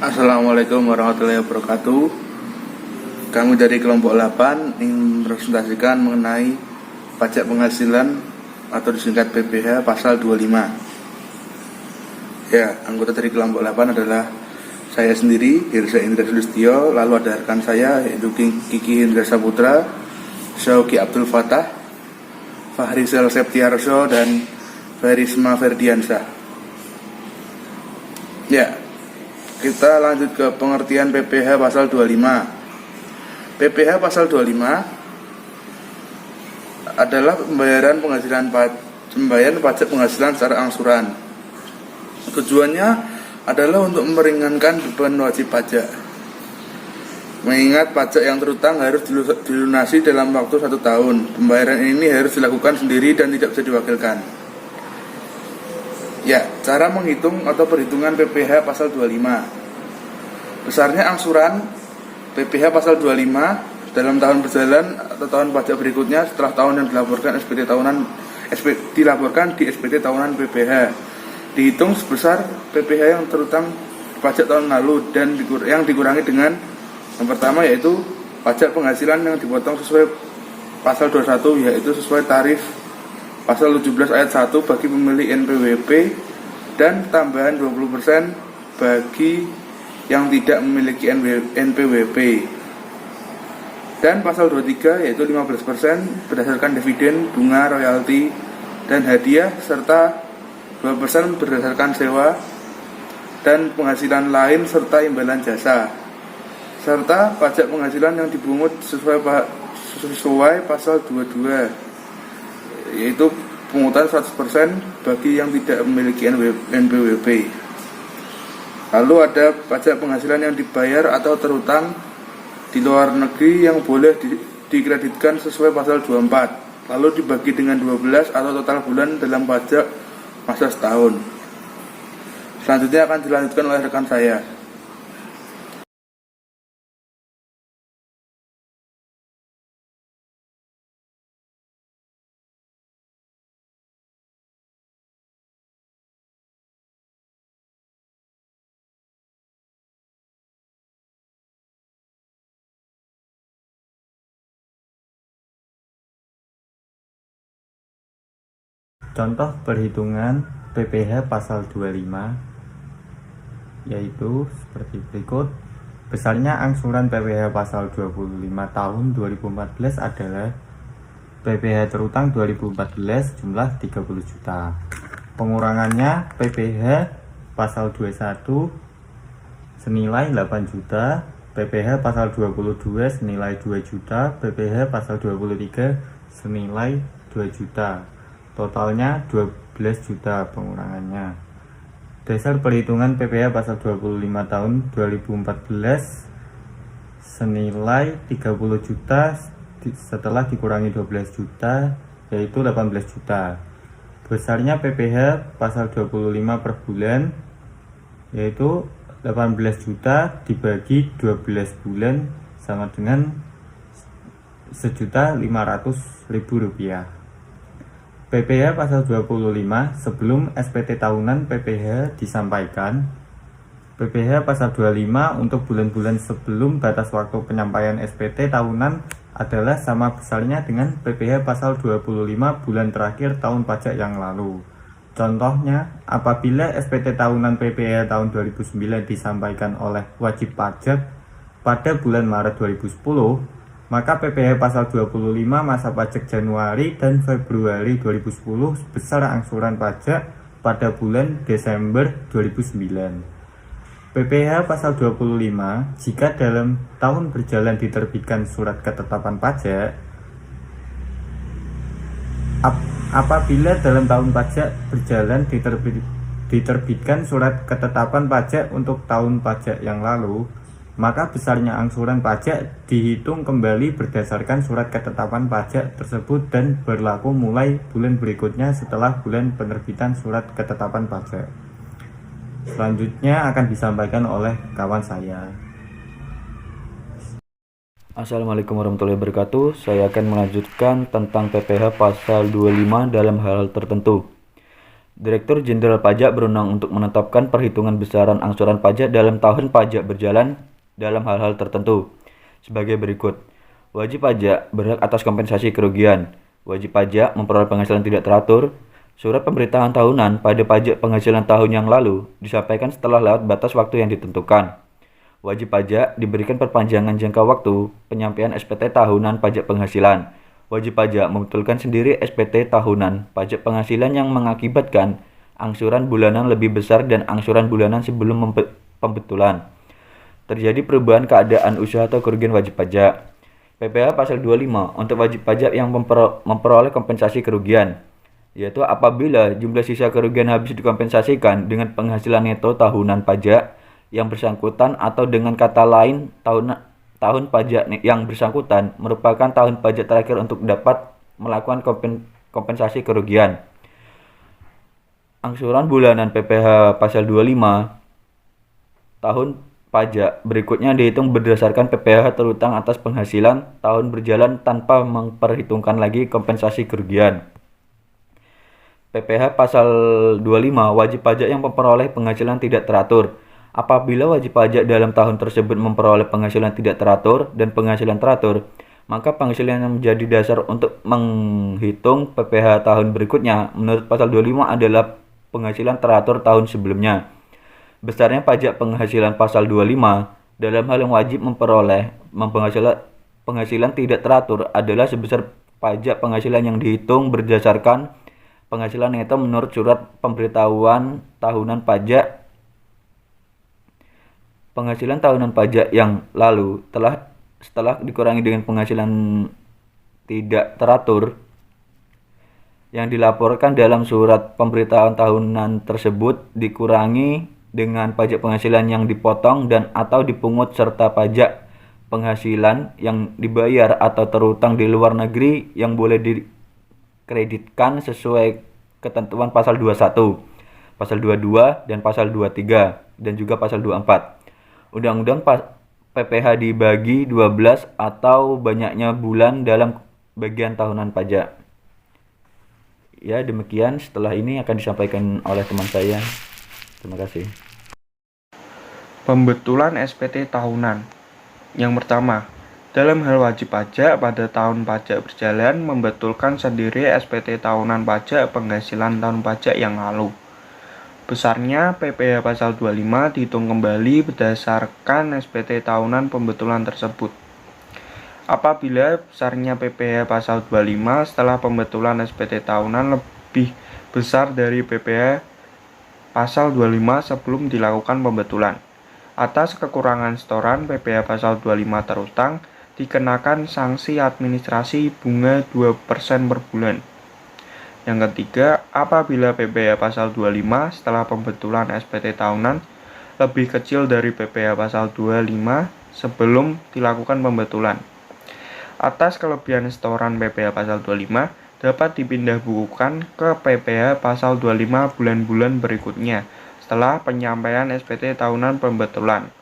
Assalamualaikum warahmatullahi wabarakatuh. Kami dari kelompok 8 ingin merepresentasikan mengenai pajak penghasilan atau disingkat PPh pasal 25. Ya, anggota dari kelompok 8 adalah saya sendiri, Hirza Indra Sulistyo, lalu ada rekan saya yaitu Kiki Indra Saputra, Syauki Abdul Fatah, Fahrizal Septiarso, dan Ferisma Ferdiansyah. Ya, kita lanjut ke pengertian PPh pasal 25. PPh pasal 25 adalah pembayaran pajak penghasilan secara angsuran. Tujuannya adalah untuk meringankan beban wajib pajak. Mengingat pajak yang terutang harus dilunasi dalam waktu 1 tahun. Pembayaran ini harus dilakukan sendiri dan tidak bisa diwakilkan. Ya, cara menghitung atau perhitungan PPh pasal 25. Besarnya angsuran PPh pasal 25 dalam tahun berjalan atau tahun pajak berikutnya setelah tahun yang dilaporkan dilaporkan di SPT tahunan PPh. Dihitung sebesar PPh yang terutang pajak tahun lalu dan yang dikurangi dengan yang pertama yaitu pajak penghasilan yang dipotong sesuai pasal 21, yaitu sesuai tarif pasal 17 ayat 1 bagi pemilik NPWP dan tambahan 20% bagi yang tidak memiliki NPWP, dan pasal 23 yaitu 15% berdasarkan dividen, bunga, royalti, dan hadiah, serta 2% berdasarkan sewa dan penghasilan lain serta imbalan jasa, serta pajak penghasilan yang dipungut sesuai pasal 22 yaitu pungutan 100% bagi yang tidak memiliki NPWP. Lalu ada pajak penghasilan yang dibayar atau terutang di luar negeri yang boleh dikreditkan sesuai pasal 24, lalu dibagi dengan 12 atau total bulan dalam pajak masa setahun. Selanjutnya akan dilanjutkan oleh rekan saya. Contoh perhitungan PPh pasal 25 yaitu seperti berikut. Besarnya angsuran PPh pasal 25 tahun 2014 adalah PPh terutang 2014 jumlah 30 juta. Pengurangannya PPh pasal 21 senilai 8 juta, PPh pasal 22 senilai 2 juta, PPh pasal 23 senilai 2 juta. Totalnya 12 juta pengurangannya. Dasar perhitungan PPh pasal 25 tahun 2014 senilai 30 juta setelah dikurangi 12 juta yaitu 18 juta. Besarnya PPh pasal 25 per bulan yaitu 18 juta dibagi 12 bulan sama dengan Rp1.500.000. PPh pasal 25 sebelum SPT tahunan PPh disampaikan. PPh pasal 25 untuk bulan-bulan sebelum batas waktu penyampaian SPT tahunan adalah sama besarnya dengan PPh pasal 25 bulan terakhir tahun pajak yang lalu. Contohnya, apabila SPT tahunan PPh tahun 2009 disampaikan oleh wajib pajak pada bulan Maret 2010, maka PPh pasal 25 masa pajak Januari dan Februari 2010 sebesar angsuran pajak pada bulan Desember 2009. PPh pasal 25 jika dalam tahun berjalan diterbitkan surat ketetapan pajak. Apabila dalam tahun pajak berjalan diterbitkan surat ketetapan pajak untuk tahun pajak yang lalu, maka besarnya angsuran pajak dihitung kembali berdasarkan surat ketetapan pajak tersebut dan berlaku mulai bulan berikutnya setelah bulan penerbitan surat ketetapan pajak. Selanjutnya akan disampaikan oleh kawan saya. Assalamualaikum warahmatullahi wabarakatuh. Saya akan melanjutkan tentang PPh pasal 25 dalam hal tertentu. Direktur Jenderal Pajak berwenang untuk menetapkan perhitungan besaran angsuran pajak dalam tahun pajak berjalan dalam hal-hal tertentu. Sebagai berikut. Wajib pajak berhak atas kompensasi kerugian. Wajib pajak memperoleh penghasilan tidak teratur. Surat pemberitahuan tahunan pada pajak penghasilan tahun yang lalu disampaikan setelah lewat batas waktu yang ditentukan. Wajib pajak diberikan perpanjangan jangka waktu penyampaian SPT tahunan pajak penghasilan. Wajib pajak membetulkan sendiri SPT tahunan pajak penghasilan yang mengakibatkan angsuran bulanan lebih besar dan angsuran bulanan sebelum pembetulan. Terjadi perubahan keadaan usaha atau kerugian wajib pajak. PPh pasal 25 untuk wajib pajak yang memperoleh kompensasi kerugian, yaitu apabila jumlah sisa kerugian habis dikompensasikan dengan penghasilan neto tahunan pajak yang bersangkutan, atau dengan kata lain tahun pajak yang bersangkutan merupakan tahun pajak terakhir untuk dapat melakukan kompensasi kerugian. Angsuran bulanan PPh pasal 25 tahun pajak berikutnya dihitung berdasarkan PPh terutang atas penghasilan tahun berjalan tanpa memperhitungkan lagi kompensasi kerugian. PPh pasal 25 wajib pajak yang memperoleh penghasilan tidak teratur. Apabila wajib pajak dalam tahun tersebut memperoleh penghasilan tidak teratur dan penghasilan teratur, maka penghasilan yang menjadi dasar untuk menghitung PPh tahun berikutnya menurut pasal 25 adalah penghasilan teratur tahun sebelumnya. Besarnya pajak penghasilan pasal 25 dalam hal yang wajib memperoleh penghasilan tidak teratur adalah sebesar pajak penghasilan yang dihitung berdasarkan penghasilan neto menurut surat pemberitahuan tahunan pajak. Penghasilan tahunan pajak yang lalu setelah dikurangi dengan penghasilan tidak teratur yang dilaporkan dalam surat pemberitahuan tahunan tersebut dikurangi dengan pajak penghasilan yang dipotong dan atau dipungut serta pajak penghasilan yang dibayar atau terutang di luar negeri yang boleh dikreditkan sesuai ketentuan pasal 21, pasal 22 dan pasal 23 dan juga pasal 24. Undang-undang PPh dibagi 12 atau banyaknya bulan dalam bagian tahunan pajak. Ya, demikian. Setelah ini akan disampaikan oleh teman saya. Terima kasih. Pembetulan SPT tahunan. Yang pertama, dalam hal wajib pajak pada tahun pajak berjalan membetulkan sendiri SPT tahunan pajak penghasilan tahun pajak yang lalu. Besarnya PPh pasal 25 dihitung kembali berdasarkan SPT tahunan pembetulan tersebut. Apabila besarnya PPh pasal 25 setelah pembetulan SPT tahunan lebih besar dari PPh pasal 25 sebelum dilakukan pembetulan, atas kekurangan setoran PPh pasal 25 terutang dikenakan sanksi administrasi bunga 2% per bulan. Yang ketiga, apabila PPh pasal 25 setelah pembetulan SPT tahunan lebih kecil dari PPh pasal 25 sebelum dilakukan pembetulan. Atas kelebihan setoran PPh pasal 25 dapat dipindah bukukan ke PPh pasal 25 bulan-bulan berikutnya setelah penyampaian SPT tahunan pembetulan.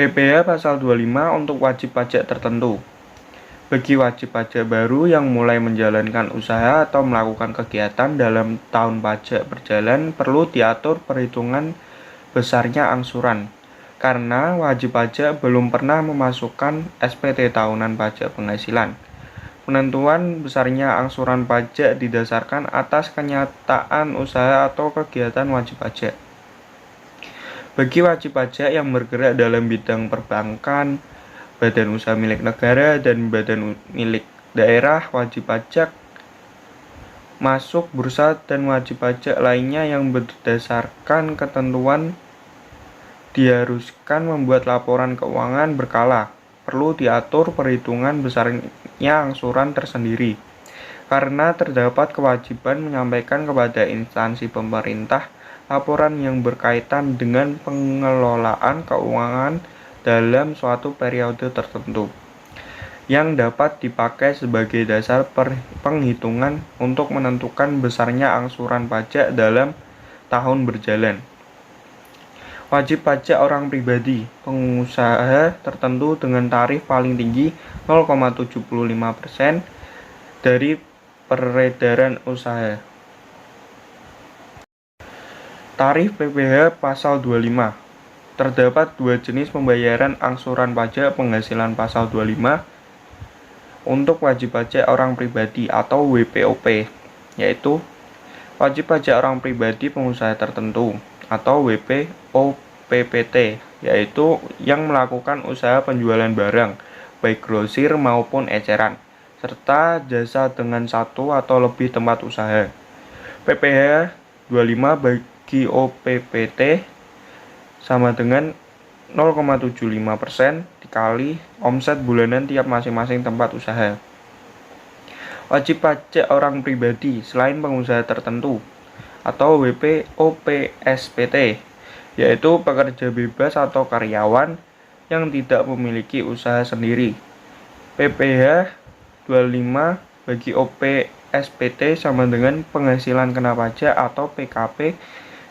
PPh pasal 25 untuk wajib pajak tertentu. Bagi wajib pajak baru yang mulai menjalankan usaha atau melakukan kegiatan dalam tahun pajak berjalan perlu diatur perhitungan besarnya angsuran, karena wajib pajak belum pernah memasukkan SPT tahunan pajak penghasilan. Penentuan besarnya angsuran pajak didasarkan atas kenyataan usaha atau kegiatan wajib pajak. Bagi wajib pajak yang bergerak dalam bidang perbankan, badan usaha milik negara, dan badan milik daerah, wajib pajak masuk bursa dan wajib pajak lainnya yang berdasarkan ketentuan diharuskan membuat laporan keuangan berkala. Perlu diatur perhitungan besarnya angsuran tersendiri, karena terdapat kewajiban menyampaikan kepada instansi pemerintah laporan yang berkaitan dengan pengelolaan keuangan dalam suatu periode tertentu, yang dapat dipakai sebagai dasar penghitungan untuk menentukan besarnya angsuran pajak dalam tahun berjalan. Wajib pajak orang pribadi, pengusaha tertentu dengan tarif paling tinggi 0,75% dari peredaran usaha. Tarif PPh Pasal 25. Terdapat dua jenis pembayaran angsuran pajak penghasilan Pasal 25 untuk wajib pajak orang pribadi atau WPOP, yaitu wajib pajak orang pribadi pengusaha tertentu atau WPOPPT, yaitu yang melakukan usaha penjualan barang, baik grosir maupun eceran, serta jasa dengan satu atau lebih tempat usaha. PPh 25 bagi OPPT sama dengan 0,75% dikali omset bulanan tiap masing-masing tempat usaha. Wajib pajak orang pribadi selain pengusaha tertentu atau WPOPSPT, yaitu pekerja bebas atau karyawan yang tidak memiliki usaha sendiri. PPh 25 bagi OPSPT sama dengan penghasilan kena pajak atau PKP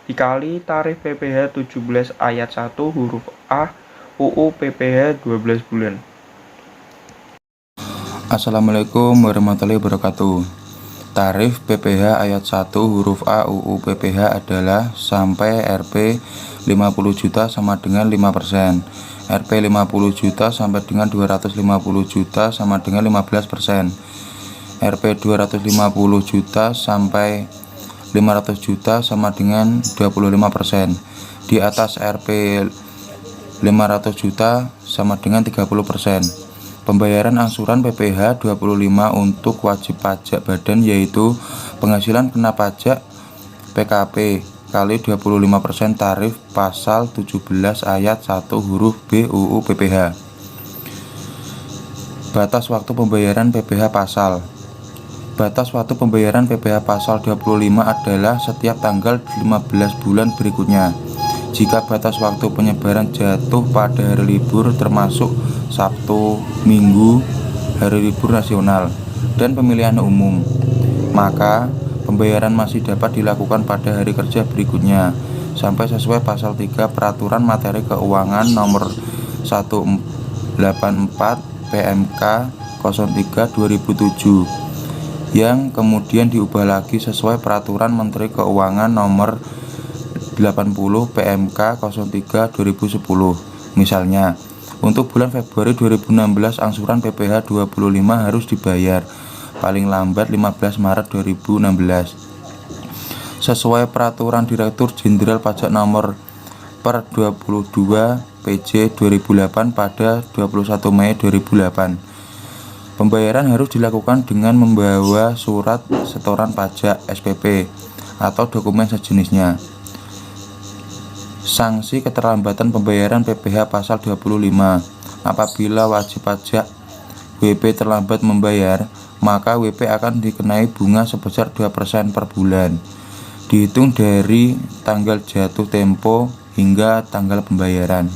dikali tarif PPh 17 ayat 1 huruf A UU PPh 12 bulan. Assalamualaikum warahmatullahi wabarakatuh. Tarif PPh ayat 1 huruf A UU PPh adalah sampai Rp 50 juta sama dengan 5%, Rp 50 juta sampai dengan 250 juta sama dengan 15%, Rp 250 juta sampai 500 juta sama dengan 25%. Di atas Rp 500 juta sama dengan 30%. Pembayaran angsuran PPh 25 untuk wajib pajak badan yaitu penghasilan kena pajak PKP kali 25% tarif pasal 17 ayat 1 huruf B UU PPh. Batas waktu pembayaran PPh pasal. Batas waktu pembayaran PPh pasal 25 adalah setiap tanggal 15 bulan berikutnya. Jika batas waktu penyebaran jatuh pada hari libur termasuk Sabtu, Minggu, hari libur nasional, dan pemilihan umum, maka pembayaran masih dapat dilakukan pada hari kerja berikutnya sampai sesuai pasal 3 Peraturan Materi Keuangan Nomor 184 PMK 03/2007 yang kemudian diubah lagi sesuai Peraturan Menteri Keuangan Nomor 80 PMK 03/2010. Misalnya, untuk bulan Februari 2016 angsuran PPh 25 harus dibayar paling lambat 15 Maret 2016 sesuai Peraturan Direktur Jenderal Pajak Nomor per 22 PJ 2008 pada 21 Mei 2008. Pembayaran harus dilakukan dengan membawa surat setoran pajak SPP atau dokumen sejenisnya. Sanksi keterlambatan pembayaran PPh pasal 25. Apabila wajib pajak WP terlambat membayar, maka WP akan dikenai bunga sebesar 2% per bulan, dihitung dari tanggal jatuh tempo hingga tanggal pembayaran.